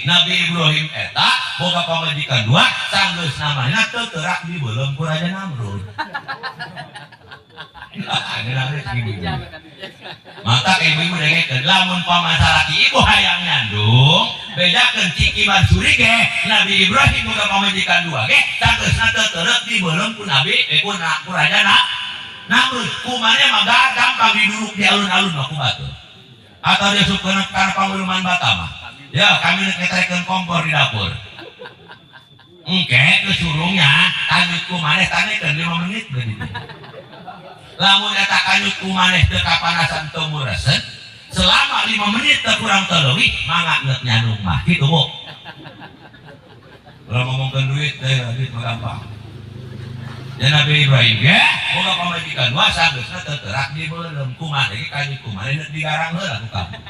Nabi Ibrahim eta boga pamajikan dua sanggeus namanya teu teurak dibeuleum ku Raja Namrud. Maka ibu-ibu dengekeun lamun pamasaraki ibu hayang nyandung bedakeun ciki mansuri ge Nabi Ibrahim boga pamajikan dua ge sanggeusna teu teureuk dibeuleum ku Nabi ku Raja Namrud. Kumaneh mah gampang diduduk di alun-alun mah kumaha atau dia suka karena panguluman bata mah ya kami ngeterekeun kompor di dapur kesurungnya kanyut kumaneh tanekeun 5 menit begitu. Lamun eta kanyut kumaneh teu kapanasan teu meureuskeun selama 5 menit teu kurang teu leuwih mangga ngeut nyandung mah kitu Bu. Kalau ngomongkeun duit duit mah gampang. Dan Nabi Ibrahim ge boga pamajikan dua sanggeusna teu teurak dibeuleum kumaneh ge kanyut kumaneh digarang heula ku kamu.